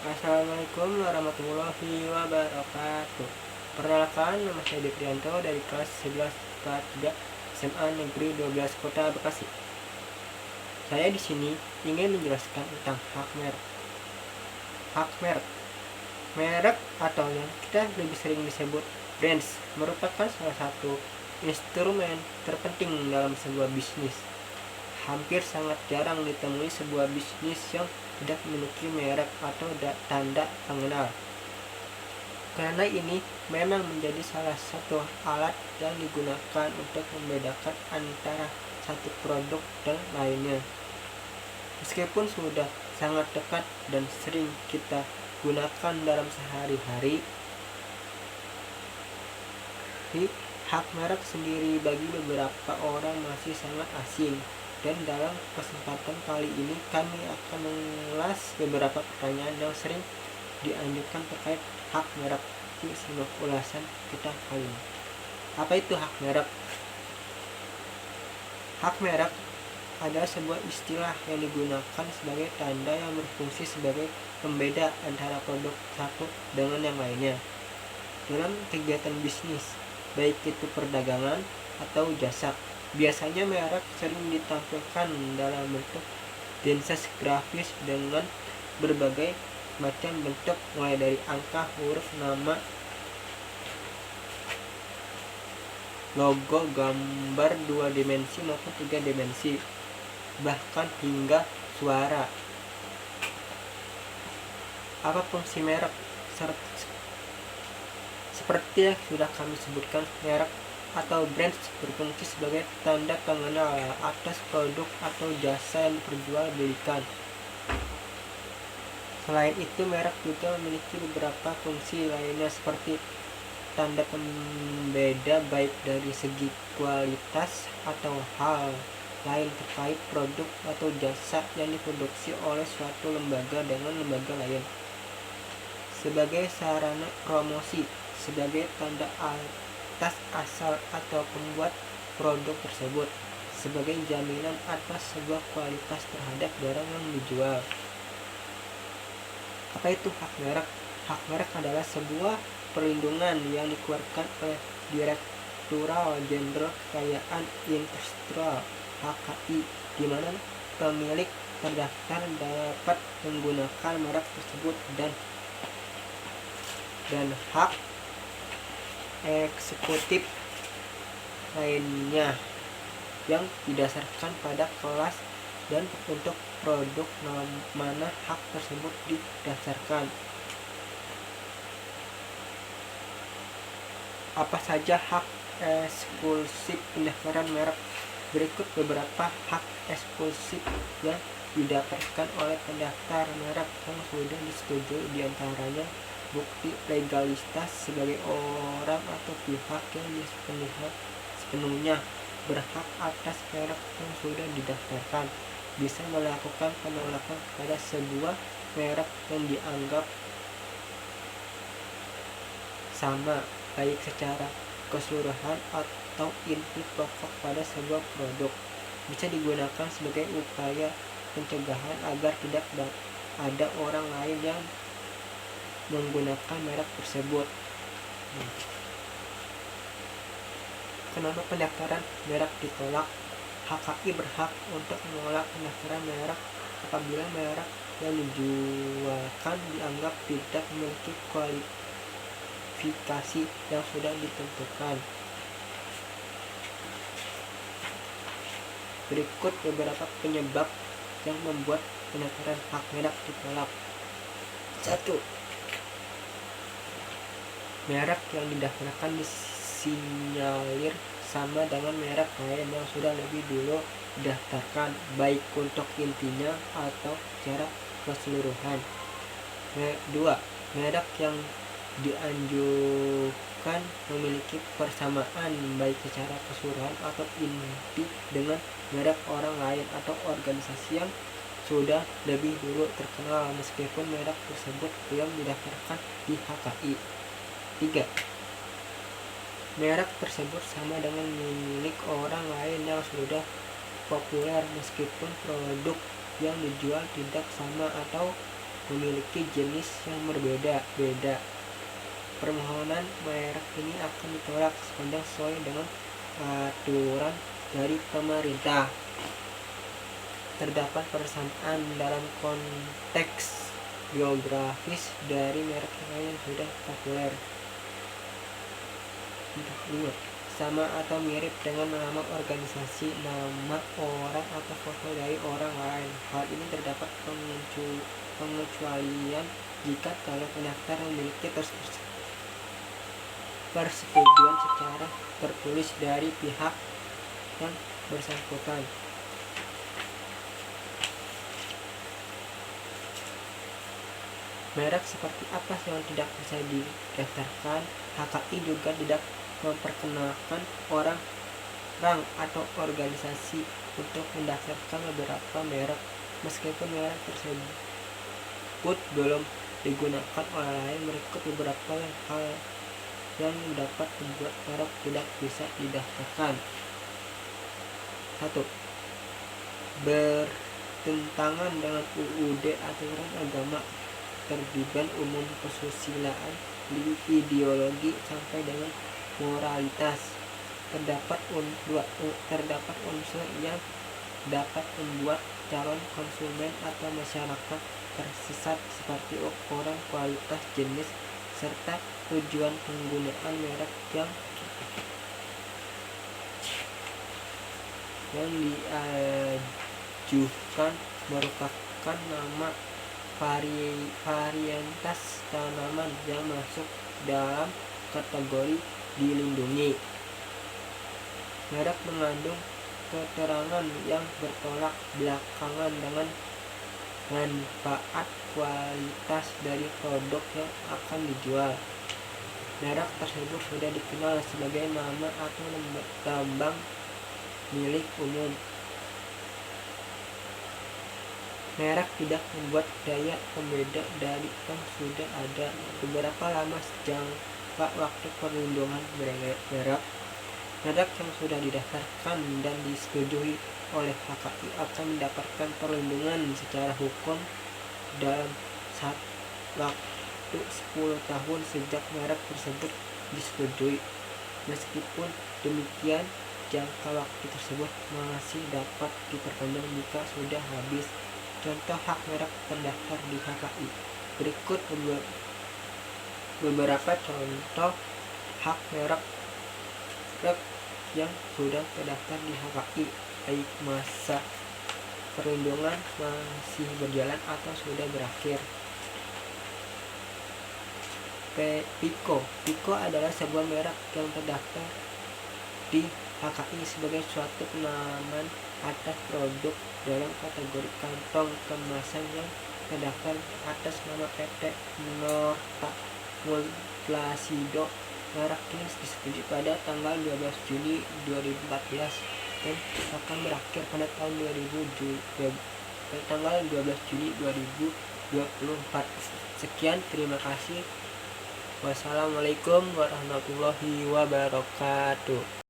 Assalamualaikum warahmatullahi wabarakatuh. Perkenalkan, nama saya Deprianto dari kelas 11 3 SMA Negeri 12 Kota Bekasi. Saya di sini ingin menjelaskan tentang hak merek. Hak merek, merek atau yang kita lebih sering disebut brands, merupakan salah satu instrumen terpenting dalam sebuah bisnis. Hampir sangat jarang ditemui sebuah bisnis yang tidak memiliki merek atau tanda pengenal. Karena ini memang menjadi salah satu alat yang digunakan untuk membedakan antara satu produk dan lainnya. Meskipun sudah sangat dekat dan sering kita gunakan dalam sehari-hari, hak merek sendiri bagi beberapa orang masih sangat asing. Dan dalam kesempatan kali ini kami akan mengulas beberapa pertanyaan yang sering diajukan terkait hak merek. Yuk simak ulasan kita kali ini. Apa itu hak merek? Hak merek adalah sebuah istilah yang digunakan sebagai tanda yang berfungsi sebagai pembeda antara produk satu dengan yang lainnya. Dalam kegiatan bisnis, baik itu perdagangan atau jasa, biasanya merek sering ditampilkan dalam bentuk denses grafis dengan berbagai macam bentuk, mulai dari angka, huruf, nama, logo, gambar 2 dimensi maupun 3 dimensi, bahkan hingga suara. Apa fungsi merek? Seperti yang sudah kami sebutkan, merek atau brand berfungsi sebagai tanda pengenal atas produk atau jasa yang diperjualbelikan. Selain itu, merek juga memiliki beberapa fungsi lainnya seperti tanda pembeda baik dari segi kualitas atau hal lain terkait produk atau jasa yang diproduksi oleh suatu lembaga dengan lembaga lain. Sebagai sarana promosi, sebagai tanda atas asal atau pembuat produk tersebut, sebagai jaminan atas sebuah kualitas terhadap barang yang dijual. Apa itu hak merek? Hak merek adalah sebuah perlindungan yang dikeluarkan oleh Direktorat Jenderal Kekayaan Intelektual (HKI), di mana pemilik terdaftar dapat menggunakan merek tersebut dan hak eksekutif lainnya yang didasarkan pada kelas dan untuk produk mana hak tersebut didasarkan. Apa saja hak eksklusif pendaftaran merek? Berikut beberapa hak eksklusif yang didapatkan oleh pendaftar merek yang sudah disetujui, diantaranya bukti legalitas sebagai orang atau pihak yang sepenuhnya berhak atas merek yang sudah didaftarkan bisa melakukan penolakan kepada sebuah merek yang dianggap sama, baik secara keseluruhan atau inti pokok pada sebuah produk. Bisa digunakan sebagai upaya pencegahan agar tidak ada orang lain yang menggunakan merek tersebut. Kenapa pendaftaran merek ditolak? HKI berhak untuk menolak pendaftaran merek apabila merek yang dijualkan dianggap tidak memiliki kualifikasi yang sudah ditentukan. Berikut beberapa penyebab yang membuat pendaftaran hak merek ditolak. 1. Merek yang didaftarkan disinyalir sama dengan merek lain yang sudah lebih dulu didaftarkan, baik untuk intinya atau secara keseluruhan. 2. Merek yang dianjurkan memiliki persamaan baik secara keseluruhan atau inti dengan merek orang lain atau organisasi yang sudah lebih dulu terkenal meskipun merek tersebut belum didaftarkan di HKI. 3. Merek tersebut sama dengan milik orang lain yang sudah populer meskipun produk yang dijual tidak sama atau memiliki jenis yang berbeda-beda. Permohonan merek ini akan ditolak sepanjang sesuai dengan aturan dari pemerintah. Terdapat persamaan dalam konteks geografis dari merek yang sudah populer. Sama atau mirip dengan nama organisasi, nama orang atau foto dari orang lain. Hal ini terdapat pengecualian jika calon pendaftar memiliki persetujuan secara tertulis dari pihak yang bersangkutan. Merek seperti apa yang tidak bisa didaftarkan? HKI juga tidak memperkenalkan orang atau organisasi untuk mendaftarkan beberapa merek, meskipun merek tersebut belum digunakan oleh lain. Berikut beberapa hal yang dapat membuat merek tidak bisa didaftarkan. 1. Bertentangan dengan UUD, aturan agama, ketertiban umum, kesusilaan, ideologi, sampai dengan moralitas. Terdapat unsur yang dapat membuat calon konsumen atau masyarakat tersesat, seperti ukuran, kualitas, jenis, serta tujuan penggunaan merek yang diajukan merupakan nama varietas tanaman yang masuk dalam kategori dilindungi. Merek mengandung keterangan yang bertolak belakangan dengan manfaat kualitas dari produk yang akan dijual. Merek tersebut sudah dikenal sebagai nama atau lambang milik umum. Merek tidak membuat daya pembeda dari yang sudah ada. Beberapa lama jangka waktu perlindungan merek yang sudah didaftarkan dan disetujui oleh HKI akan mendapatkan perlindungan secara hukum dalam waktu 10 tahun sejak merek tersebut disetujui. Meskipun demikian, jangka waktu tersebut masih dapat diperpanjang jika sudah habis. Contoh hak merek terdaftar di HKI. Berikut beberapa contoh hak merek yang sudah terdaftar di HKI, baik masa perlindungan masih berjalan atau sudah berakhir. Pico adalah sebuah merek yang terdaftar di HKI sebagai suatu penamaan atas produk dalam kategori kantong kemasan yang terdaftar atas nama PT Norta Multlasido. Merek ini disetujui pada tanggal 12 Juni 2014 dan akan berakhir pada tanggal 12 Juni 2024. Sekian, terima kasih. Wassalamualaikum warahmatullahi wabarakatuh.